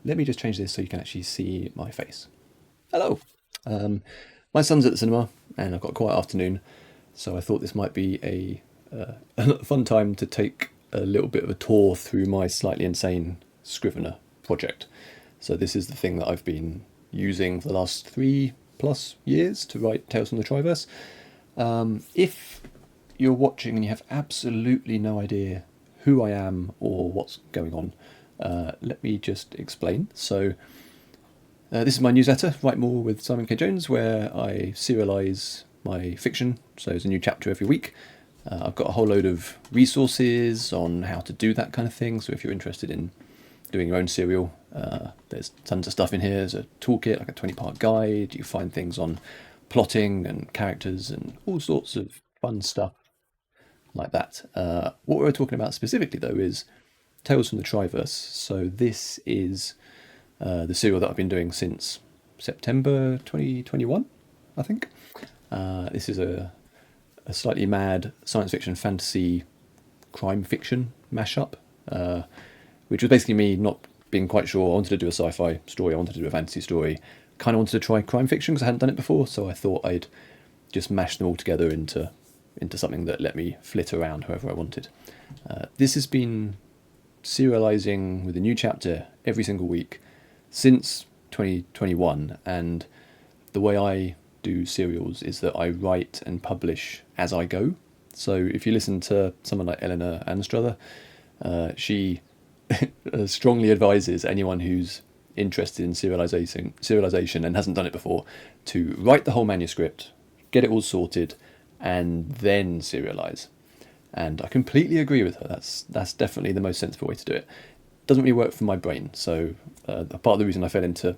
let me just change this so you can actually see my face. Hello. Um, my son's at the cinema, and I've got a quiet afternoon, so I thought this might be a fun time to take a little bit of a tour through my slightly insane Scrivener project. So this is the thing that I've been using for the last 3+ years to write Tales from the Triverse. If you're watching and you have absolutely no idea who I am or what's going on, let me just explain. So this is my newsletter, Write More with Simon K. Jones, where I serialise my fiction. So there's a new chapter every week. I've got a whole load of resources on how to do that kind of thing. So if you're interested in doing your own serial, there's tons of stuff in here. There's a toolkit, like a 20-part guide. You find things on plotting and characters and all sorts of fun stuff like that. What we're talking about specifically, though, is Tales from the Triverse. So this is the serial that I've been doing since September 2021, I think. This is a slightly mad science fiction, fantasy, crime fiction mashup, which was basically me not being quite sure. I wanted to do a sci-fi story, I wanted to do a fantasy story, kind of wanted to try crime fiction because I hadn't done it before, so I thought I'd just mash them all together into something that let me flit around however I wanted. This has been serializing with a new chapter every single week since 2021, and the way I do serials is that I write and publish as I go. So if you listen to someone like Eleanor Anstruther, she strongly advises anyone who's interested in serialization and hasn't done it before to write the whole manuscript, get it all sorted, and then serialize. And I completely agree with her. That's definitely the most sensible way to do it. Doesn't really work for my brain. So a part of the reason I fell into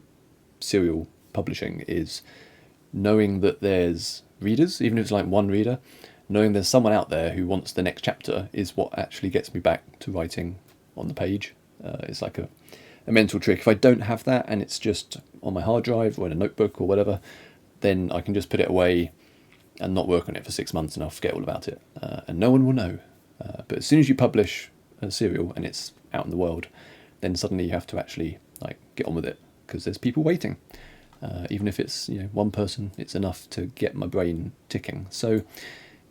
serial publishing is knowing that there's readers, even if it's like one reader, knowing there's someone out there who wants the next chapter is what actually gets me back to writing on the page. It's like a mental trick. If I don't have that and it's just on my hard drive or in a notebook or whatever, then I can just put it away and not work on it for 6 months and I'll forget all about it. And no one will know. But as soon as you publish a serial and it's out in the world, then suddenly you have to actually get on with it because there's people waiting. Even if it's one person, it's enough to get my brain ticking. So you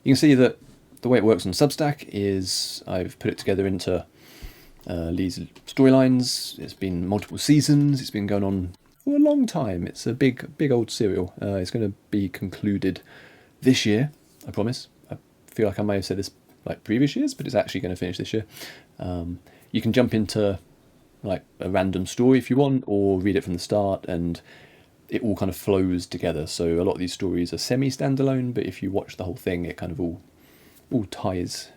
can see that the way it works on Substack is I've put it together into these storylines. It's been multiple seasons. It's been going on for a long time. It's a big old serial. It's going to be concluded this year, I promise. I feel like I may have said this like previous years, but it's actually going to finish this year. You can jump into like a random story if you want, or read it from the start, and it all kind of flows together. So a lot of these stories are semi-standalone, but if you watch the whole thing, it kind of all ties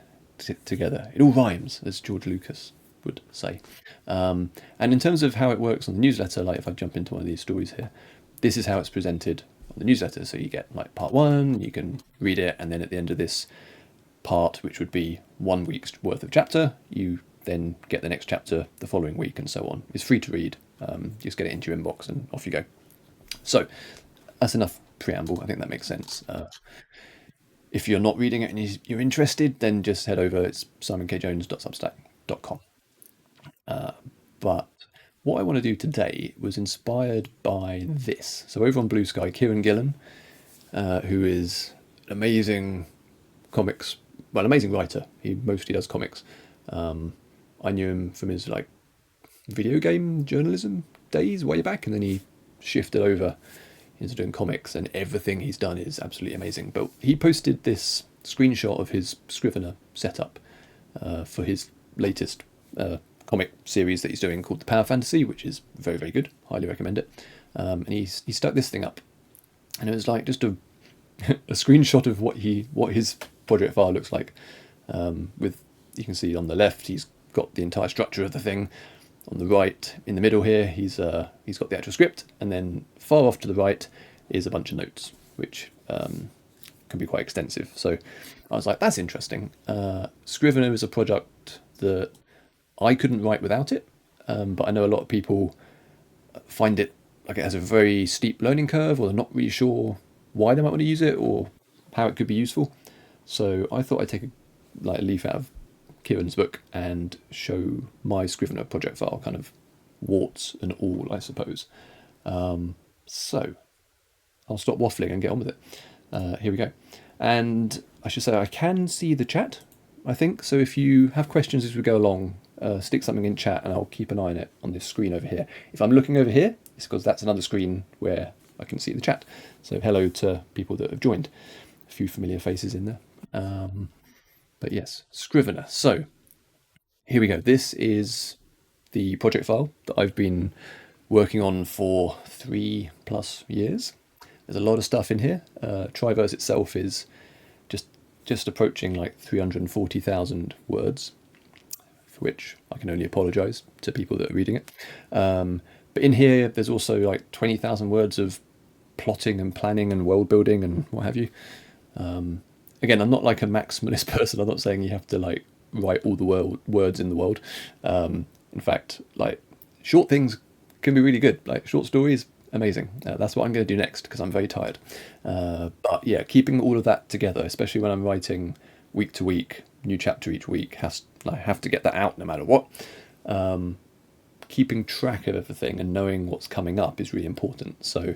together. It all rhymes, as George Lucas would say. And in terms of how it works on the newsletter, like if I jump into one of these stories here, this is how it's presented on the newsletter. So you get like part one, you can read it, and then at the end of this part, which would be 1 week's worth of chapter, you then get the next chapter the following week, and so on. It's free to read. Just get it into your inbox and off you go. So that's enough preamble. I think that makes sense. If you're not reading it and you're interested, then just head over. It's simonkjones.substack.com. But what I want to do today was inspired by this. So over on Blue Sky, Kieran Gillen, who is an amazing amazing writer. He mostly does comics. I knew him from his video game journalism days way back, and then he shifted over into doing comics, and everything he's done is absolutely amazing. But he posted this screenshot of his Scrivener setup for his latest comic series that he's doing called The Power Fantasy, which is very, very good. Highly recommend it. And he stuck this thing up, and it was like just a screenshot of what his project file looks like. With, you can see on the left he's got the entire structure of the thing. On the right, in the middle here, he's got the actual script, and then far off to the right is a bunch of notes, which can be quite extensive. So I was like, that's interesting. Scrivener is a product that I couldn't write without it, but I know a lot of people find it like it has a very steep learning curve, or they're not really sure why they might want to use it or how it could be useful. So I thought I'd take a leaf out of Kieran's book and show my Scrivener project file kind of warts and all, I suppose. So I'll stop waffling and get on with it. Here we go. And I should say I can see the chat, I think. So if you have questions as we go along, stick something in chat and I'll keep an eye on it on this screen over here. If I'm looking over here, it's because that's another screen where I can see the chat. So hello to people that have joined. A few familiar faces in there. But yes, Scrivener. So here we go. This is the project file that I've been working on for 3+ years. There's a lot of stuff in here. Triverse itself is just approaching like 340,000 words, for which I can only apologise to people that are reading it. But in here, there's also like 20,000 words of plotting and planning and world building and what have you. Again, I'm not like a maximalist person. I'm not saying you have to like write all the words in the world. In fact, like short things can be really good. Like short stories, amazing. That's what I'm going to do next because I'm very tired. But yeah, keeping all of that together, especially when I'm writing week to week, new chapter each week, I have to get that out no matter what. Keeping track of everything and knowing what's coming up is really important. So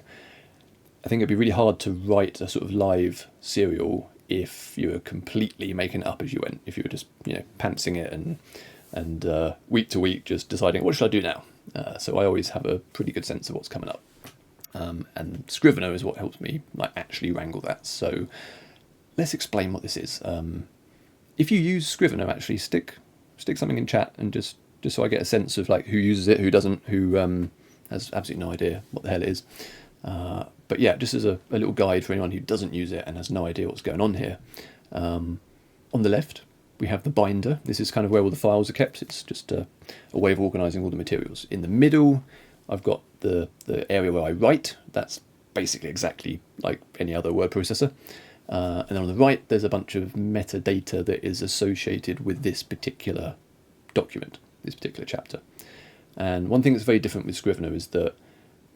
I think it'd be really hard to write a sort of live serial if you were completely making it up as you went. If you were just pantsing it and week to week just deciding what should I do now. So I always have a pretty good sense of what's coming up. And Scrivener is what helps me like actually wrangle that. So let's explain what this is. If you use Scrivener, actually stick something in chat and just so I get a sense of like who uses it, who doesn't, who has absolutely no idea what the hell it is. But yeah, just as a little guide for anyone who doesn't use it and has no idea what's going on here. On the left, we have the binder. This is kind of where all the files are kept. It's just a way of organising all the materials. In the middle, I've got the area where I write. That's basically exactly like any other word processor. And then on the right, there's a bunch of metadata that is associated with this particular document, this particular chapter. And one thing that's very different with Scrivener is that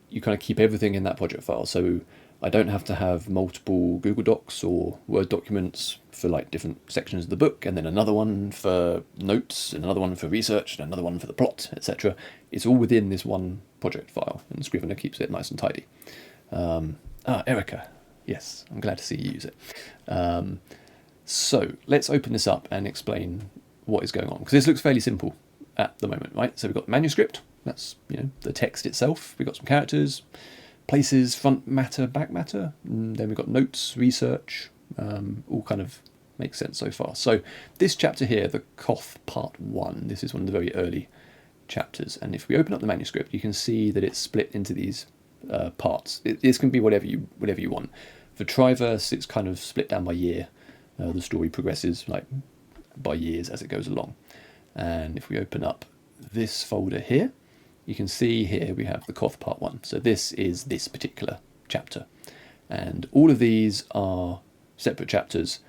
you kind of keep everything in that project file. So I don't have to have multiple Google Docs or Word documents for like different sections of the book, and then another one for notes, and another one for research, and another one for the plot, etc. It's all within this one project file, and Scrivener keeps it nice and tidy. Erica. Yes, I'm glad to see you use it. So let's open this up and explain what is going on, because this looks fairly simple at the moment, right? So we've got the manuscript. That's the text itself. We've got some characters, places, front matter, back matter. And then we've got notes, research. All kind of makes sense so far. So this chapter here, the Koth Part 1, this is one of the very early chapters. And if we open up the manuscript, you can see that it's split into these parts. This can be whatever you want. For Triverse, it's kind of split down by year. The story progresses like by years as it goes along. And if we open up this folder here, you can see here we have the Koth Part 1. So this is this particular chapter. And all of these are separate chapters.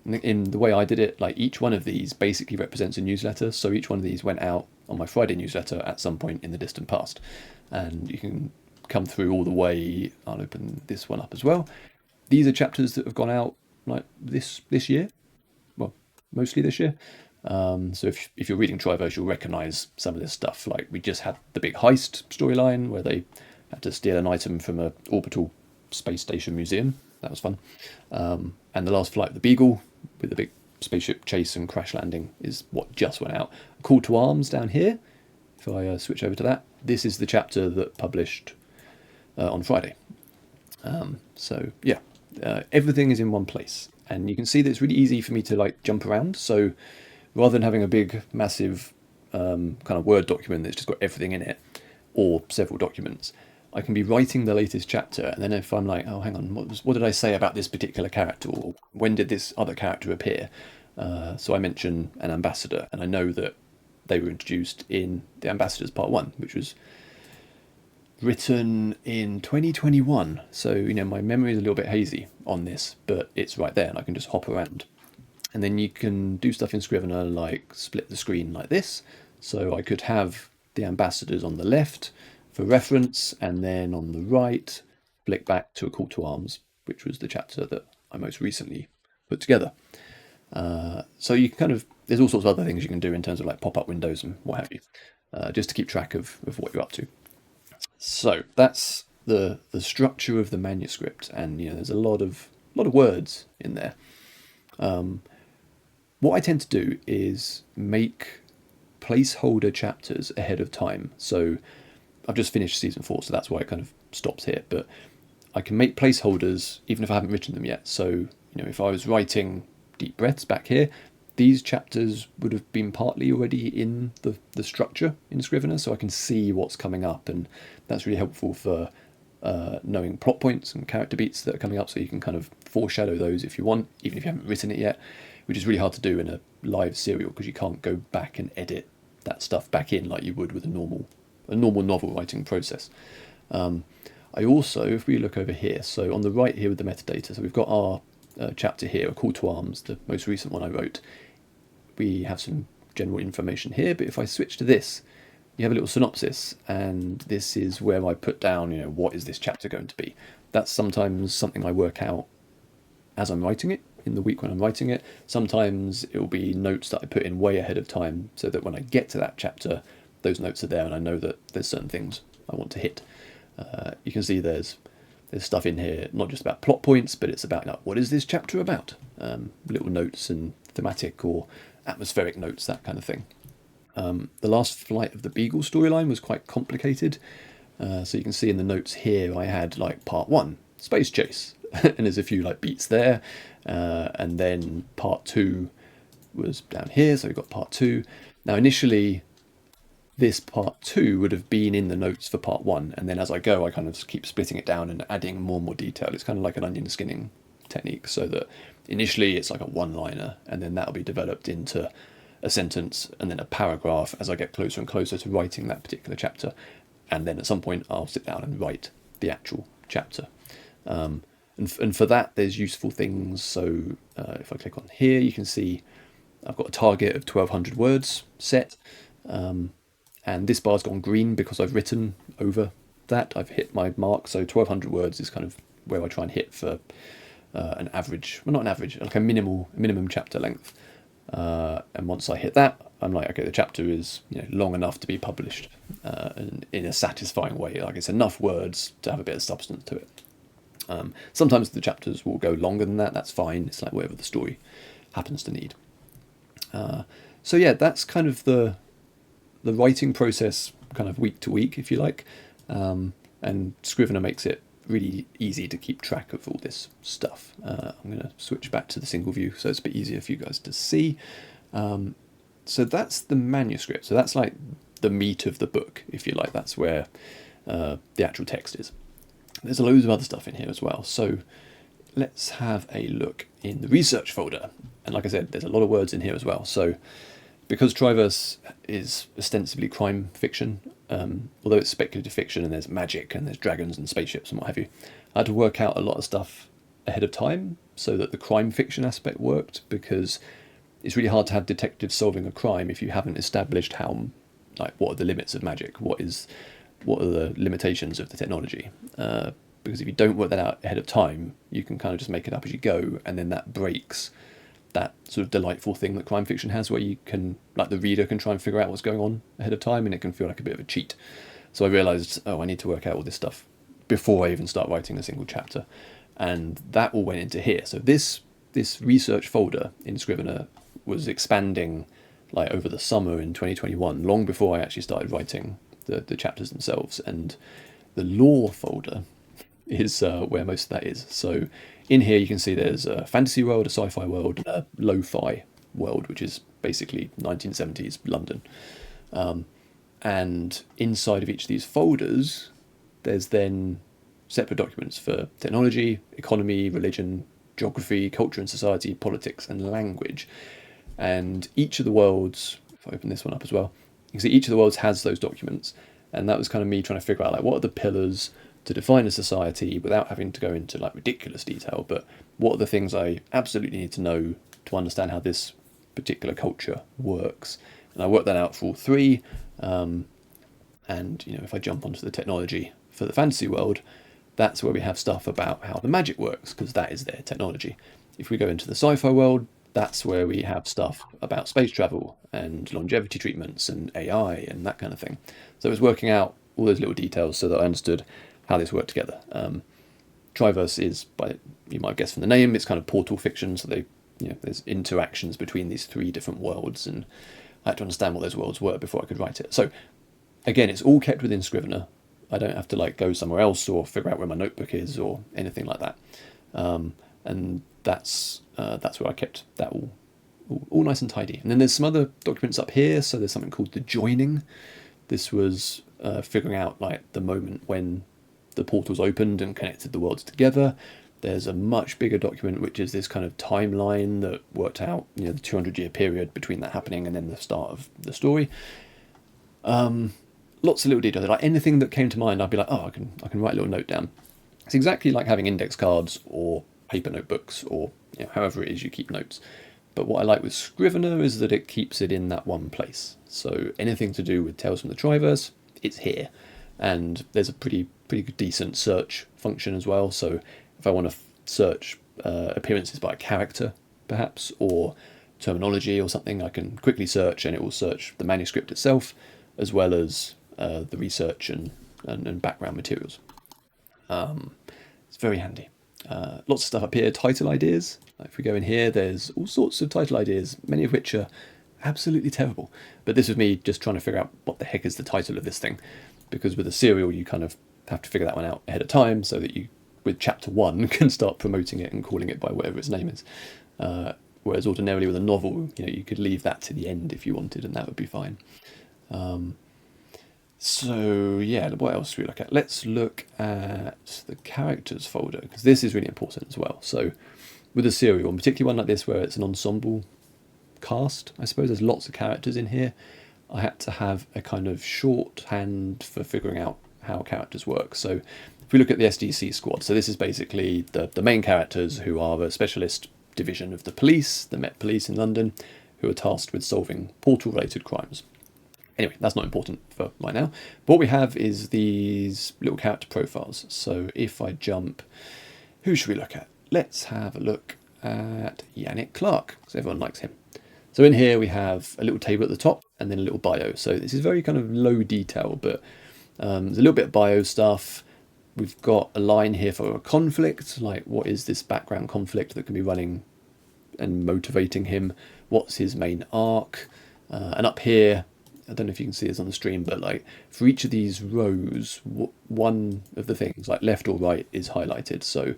In the way I did it, like each one of these basically represents a newsletter. So each one of these went out on my Friday newsletter at some point in the distant past. And you can come through all the way. I'll open this one up as well. These are chapters that have gone out like this year. Well, mostly this year. So if you're reading Triverse, you'll recognise some of this stuff. Like we just had the big heist storyline where they had to steal an item from an orbital space station museum. That was fun. And the last flight of the Beagle with the big spaceship chase and crash landing is what just went out. Call to Arms down here. If I switch over to that, this is the chapter that published on Friday. So yeah, everything is in one place, and you can see that it's really easy for me to like jump around. So rather than having a big, massive kind of Word document that's just got everything in it, or several documents, I can be writing the latest chapter, and then if I'm like, oh, hang on, what did I say about this particular character, or when did this other character appear? So I mention an ambassador, and I know that they were introduced in the Ambassadors Part 1, which was written in 2021. So, my memory is a little bit hazy on this, but it's right there, and I can just hop around. And then you can do stuff in Scrivener like split the screen like this. So I could have the ambassadors on the left for reference, and then on the right, flick back to a Call to Arms, which was the chapter that I most recently put together. So you can there's all sorts of other things you can do in terms of like pop-up windows and what have you. just to keep track of what you're up to. So that's the structure of the manuscript, and there's a lot of words in there. What I tend to do is make placeholder chapters ahead of time. So I've just finished season 4, so that's why it kind of stops here. But I can make placeholders even if I haven't written them yet. So if I was writing Deep Breaths back here, these chapters would have been partly already in the structure in Scrivener, so I can see what's coming up, and that's really helpful for knowing plot points and character beats that are coming up, so you can kind of foreshadow those if you want, even if you haven't written it yet, which is really hard to do in a live serial because you can't go back and edit that stuff back in like you would with a normal novel writing process. I also, if we look over here, so on the right here with the metadata, so we've got our chapter here, a call to arms, the most recent one I wrote. We have some general information here, but if I switch to this, you have a little synopsis, and this is where I put down, what is this chapter going to be? That's sometimes something I work out as I'm writing it, in the week when I'm writing it. Sometimes it will be notes that I put in way ahead of time, so that when I get to that chapter, those notes are there, and I know that there's certain things I want to hit. You can see there's stuff in here, not just about plot points, but it's about what is this chapter about? Little notes and thematic or atmospheric notes, that kind of thing. The last flight of the Beagle storyline was quite complicated. So you can see in the notes here, I had part 1, space chase, and there's a few beats there. And then part 2 was down here, so we've got part 2. Now initially, this part 2 would have been in the notes for part 1, and then as I go, I kind of keep splitting it down and adding more and more detail. It's kind of like an onion skinning technique, so that initially it's like a one-liner, and then that'll be developed into a sentence and then a paragraph as I get closer and closer to writing that particular chapter. And then at some point I'll sit down and write the actual chapter. And for that, there's useful things. So if I click on here, you can see I've got a target of 1,200 words set. And this bar's gone green because I've written over that. I've hit my mark. So 1,200 words is kind of where I try and hit for an average, well, not an average, like a minimum chapter length. And once I hit that, I'm like, okay, the chapter is long enough to be published in a satisfying way. Like it's enough words to have a bit of substance to it. Sometimes the chapters will go longer than that. That's fine. It's like whatever the story happens to need. So yeah, that's kind of the writing process, kind of week to week, if you like. And Scrivener makes it really easy to keep track of all this stuff. I'm going to switch back to the single view so it's a bit easier for you guys to see. So that's the manuscript. So that's like the meat of the book, if you like. That's where the actual text is. There's loads of other stuff in here as well. So let's have a look in the research folder. And like I said, there's a lot of words in here as well. So because Triverse is ostensibly crime fiction, although it's speculative fiction and there's magic and there's dragons and spaceships and what have you, I had to work out a lot of stuff ahead of time so that the crime fiction aspect worked, because it's really hard to have detectives solving a crime if you haven't established what are the limits of magic, what are the limitations of the technology. Because if you don't work that out ahead of time, you can kind of just make it up as you go, and then that breaks that sort of delightful thing that crime fiction has, where you can, the reader can try and figure out what's going on ahead of time, and it can feel like a bit of a cheat. So I realised, I need to work out all this stuff before I even start writing a single chapter, and that all went into here. So this research folder in Scrivener was expanding over the summer in 2021, long before I actually started writing the chapters themselves. And the lore folder is where most of that is. So in here you can see there's a fantasy world, a sci-fi world, a lo-fi world, which is basically 1970s London. And inside of each of these folders, there's then separate documents for technology, economy, religion, geography, culture and society, politics and language. And each of the worlds, if I open this one up as well, you can see each of the worlds has those documents. And that was kind of me trying to figure out what are the pillars to define a society without having to go into ridiculous detail, but what are the things I absolutely need to know to understand how this particular culture works. And I worked that out for all three. And if I jump onto the technology for the fantasy world, that's where we have stuff about how the magic works, because that is their technology. If we go into the sci-fi world, that's where we have stuff about space travel and longevity treatments and AI and that kind of thing. So it was working out all those little details so that I understood how this worked together. Triverse is, by you might have guessed from the name, it's kind of portal fiction. So there's interactions between these three different worlds, and I had to understand what those worlds were before I could write it. So again, it's all kept within Scrivener. I don't have to go somewhere else or figure out where my notebook is or anything like that. And that's where I kept that all nice and tidy. And then there's some other documents up here. So there's something called the joining. This was figuring out the moment when the portals opened and connected the worlds together. There's a much bigger document, which is this kind of timeline that worked out, the 200-year period between that happening and then the start of the story. Lots of little details. Like anything that came to mind, I'd be like, oh, I can write a little note down. It's exactly like having index cards or paper notebooks or however it is you keep notes. But what I like with Scrivener is that it keeps it in that one place. So anything to do with Tales from the Triverse, it's here. And there's a pretty decent search function as well. So if I want to search appearances by a character, perhaps, or terminology or something, I can quickly search and it will search the manuscript itself, as well as the research and background materials. It's very handy. Lots of stuff up here, title ideas. If we go in here, there's all sorts of title ideas, many of which are absolutely terrible. But this was me just trying to figure out what the heck is the title of this thing. Because with a serial, you kind of have to figure that one out ahead of time so that you, with chapter 1, can start promoting it and calling it by whatever its name is. Whereas ordinarily with a novel, you could leave that to the end if you wanted, and that would be fine. So yeah, what else do we look at? Let's look at the characters folder, because this is really important as well. So with a serial, and particularly one like this where it's an ensemble cast, I suppose there's lots of characters in here. I had to have a kind of shorthand for figuring out how characters work. So if we look at the SDC squad, so this is basically the main characters who are a specialist division of the police, the Met Police in London, who are tasked with solving portal-related crimes. Anyway, that's not important for right now. But what we have is these little character profiles. So if I jump, who should we look at? Let's have a look at Yannick Clark, because everyone likes him. So in here we have a little table at the top and then a little bio. So this is very kind of low detail, but there's a little bit of bio stuff. We've got a line here for a conflict, like what is this background conflict that can be running and motivating him? What's his main arc? And up here, I don't know if you can see this on the stream, but for each of these rows, one of the things, left or right, is highlighted. So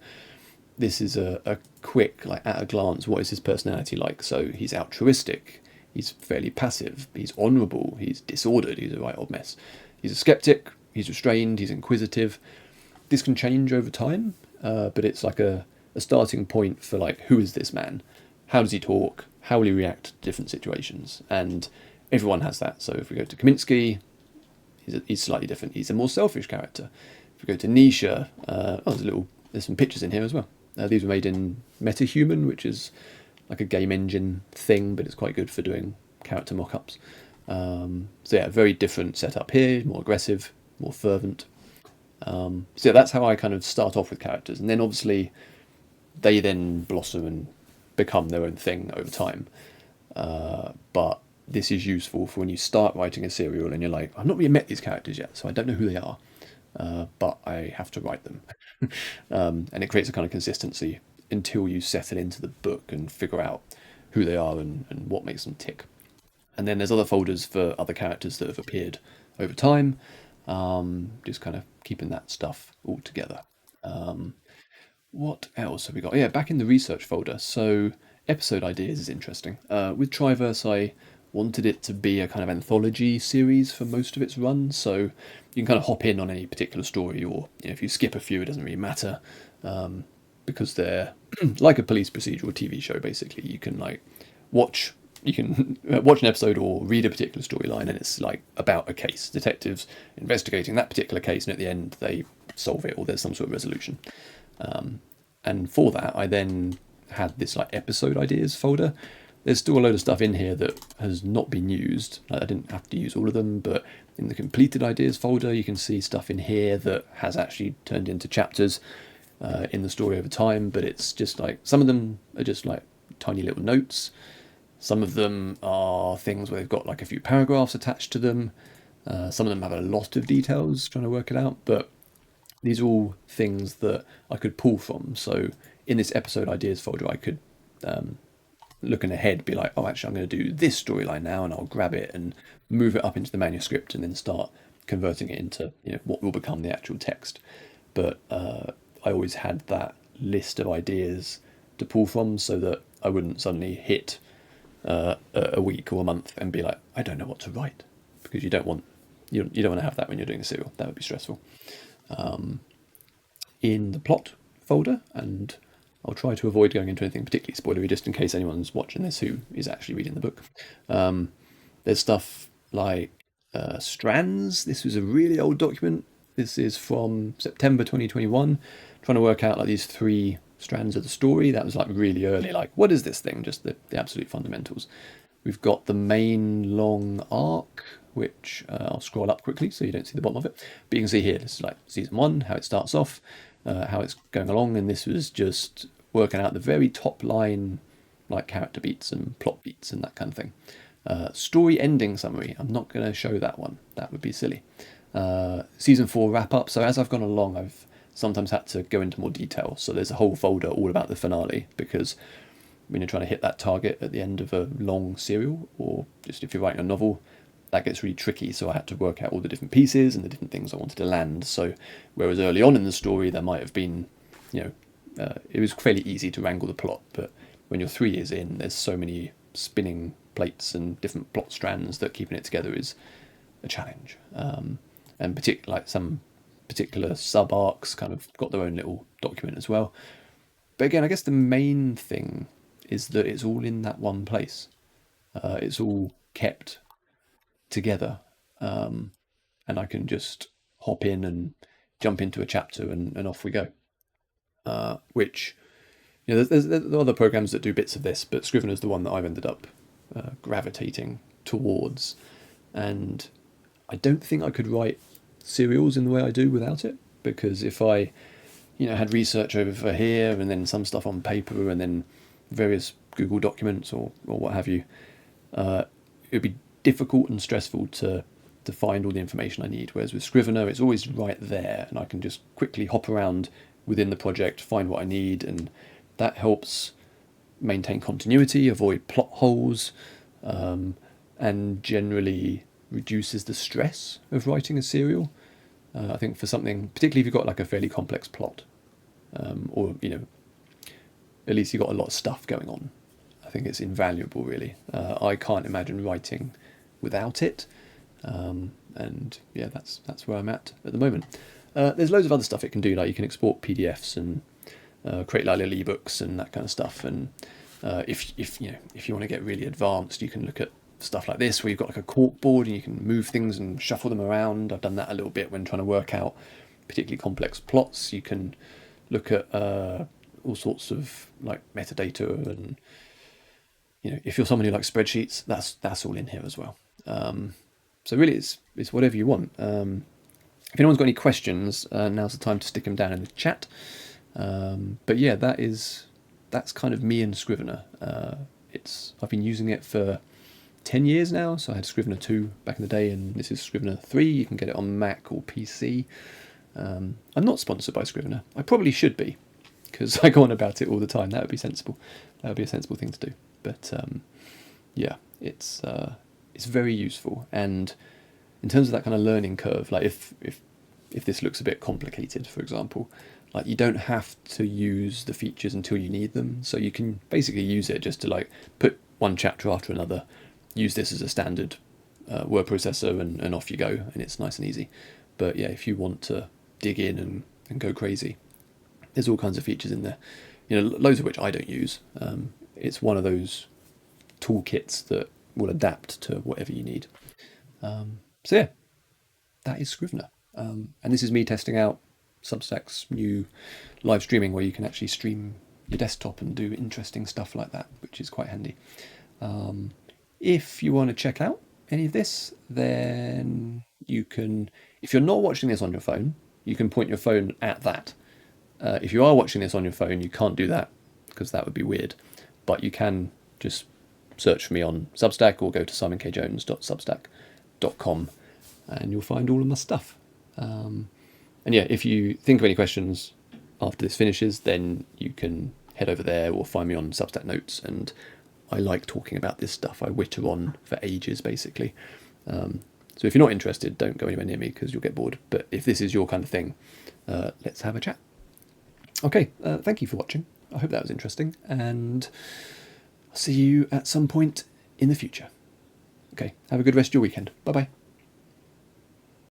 this is a quick, at a glance, what is his personality like? So he's altruistic, he's fairly passive, he's honourable, he's disordered, he's a right old mess. He's a skeptic, he's restrained, he's inquisitive. This can change over time, but it's a starting point for who is this man? How does he talk? How will he react to different situations? And everyone has that. So if we go to Kaminsky, he's slightly different. He's a more selfish character. If we go to Nisha, there's some pictures in here as well. These were made in MetaHuman, which is like a game engine thing, but it's quite good for doing character mock-ups. So yeah, very different setup here, more aggressive, more fervent. So yeah, that's how I kind of start off with characters. And then obviously they then blossom and become their own thing over time. But this is useful for when you start writing a serial and you're like, I've not really met these characters yet, so I don't know who they are, but I have to write them. And it creates a kind of consistency until you settle into the book and figure out who they are and what makes them tick. And then there's other folders for other characters that have appeared over time, just kind of keeping that stuff all together. What else have we got? Yeah, back in the research folder. So episode ideas is interesting. With Triverse, I wanted it to be a kind of anthology series for most of its run, so you can kind of hop in on any particular story, or if you skip a few, it doesn't really matter, because they're like a police procedural TV show. Basically, you can watch an episode or read a particular storyline, and it's about a case, detectives investigating that particular case, and at the end they solve it, or there's some sort of resolution. And for that, I then had this episode ideas folder. There's still a load of stuff in here that has not been used. I didn't have to use all of them, but in the completed ideas folder, you can see stuff in here that has actually turned into chapters in the story over time. But it's just some of them are just tiny little notes. Some of them are things where they've got like a few paragraphs attached to them. Some of them have a lot of details trying to work it out, but these are all things that I could pull from. So in this episode ideas folder, I could looking ahead be like, oh, actually, I'm going to do this storyline now, and I'll grab it and move it up into the manuscript, and then start converting it into what will become the actual text. But I always had that list of ideas to pull from, so that I wouldn't suddenly hit a week or a month and be like, I don't know what to write, because you don't want to have that when you're doing a serial. That would be stressful. In the plot folder, and I'll try to avoid going into anything particularly spoilery, just in case anyone's watching this who is actually reading the book. There's stuff like strands. This was a really old document. This is from September 2021, trying to work out like these 3 strands of the story. That was like really early, like what is this thing? Just the absolute fundamentals. We've got the main long arc, which I'll scroll up quickly so you don't see the bottom of it. But you can see here, this is like season 1, how it starts off, how it's going along, and this was just working out the very top line, like character beats and plot beats and that kind of thing. Story ending summary. I'm not going to show that one. That would be silly. Season 4 wrap up. So as I've gone along, I've sometimes had to go into more detail. So there's a whole folder all about the finale, because when you're trying to hit that target at the end of a long serial, or just if you're writing a novel, that gets really tricky. So I had to work out all the different pieces and the different things I wanted to land. So whereas early on in the story there might have been, it was fairly easy to wrangle the plot, but when you're 3 years in, there's so many spinning plates and different plot strands that keeping it together is a challenge. And particularly like some particular sub arcs kind of got their own little document as well. But again, I guess the main thing is that it's all in that one place. It's all kept together, and I can just hop in and jump into a chapter and off we go. Which there's other programs that do bits of this, but Scrivener's the one that I've ended up gravitating towards, and I don't think I could write serials in the way I do without it, because if I had research over here and then some stuff on paper and then various Google documents or what have you, it would be difficult and stressful to find all the information I need. Whereas with Scrivener, it's always right there, and I can just quickly hop around within the project, find what I need, and that helps maintain continuity, avoid plot holes, and generally reduces the stress of writing a serial. I think for something, particularly if you've got like a fairly complex plot, or at least you've got a lot of stuff going on, I think it's invaluable, really. I can't imagine writing without it, and yeah, that's where I'm at the moment. There's loads of other stuff it can do, like you can export PDFs and create like little ebooks and that kind of stuff. And if you want to get really advanced, you can look at stuff like this, where you've got like a cork board and you can move things and shuffle them around. I've done that a little bit when trying to work out particularly complex plots. You can look at all sorts of like metadata, and if you're someone who likes spreadsheets, that's all in here as well. So really, it's whatever you want. If anyone's got any questions, now's the time to stick them down in the chat. But yeah, that's kind of me and Scrivener. I've been using it for 10 years now. So I had Scrivener 2 back in the day, and this is Scrivener 3. You can get it on Mac or PC. I'm not sponsored by Scrivener. I probably should be, because I go on about it all the time. That would be sensible. That would be a sensible thing to do. But yeah, it's very useful. And in terms of that kind of learning curve, like if this looks a bit complicated, for example, like you don't have to use the features until you need them. So you can basically use it just to like put one chapter after another, use this as a standard word processor, and off you go, and it's nice and easy. But yeah, if you want to dig in and go crazy, there's all kinds of features in there, loads of which I don't use. It's one of those toolkits that will adapt to whatever you need. So yeah, that is Scrivener. And this is me testing out Substack's new live streaming, where you can actually stream your desktop and do interesting stuff like that, which is quite handy. If you want to check out any of this, then you can, if you're not watching this on your phone, you can point your phone at that. If you are watching this on your phone, you can't do that, because that would be weird. but you can just search for me on Substack or go to simonkjones.substack.com and you'll find all of my stuff. And yeah, if you think of any questions after this finishes, then you can head over there or find me on Substack Notes. And I like talking about this stuff. I witter on for ages, basically. So if you're not interested, don't go anywhere near me because you'll get bored. But if this is your kind of thing, let's have a chat. Okay, thank you for watching. I hope that was interesting, and I'll see you at some point in the future. Okay, have a good rest of your weekend. Bye-bye.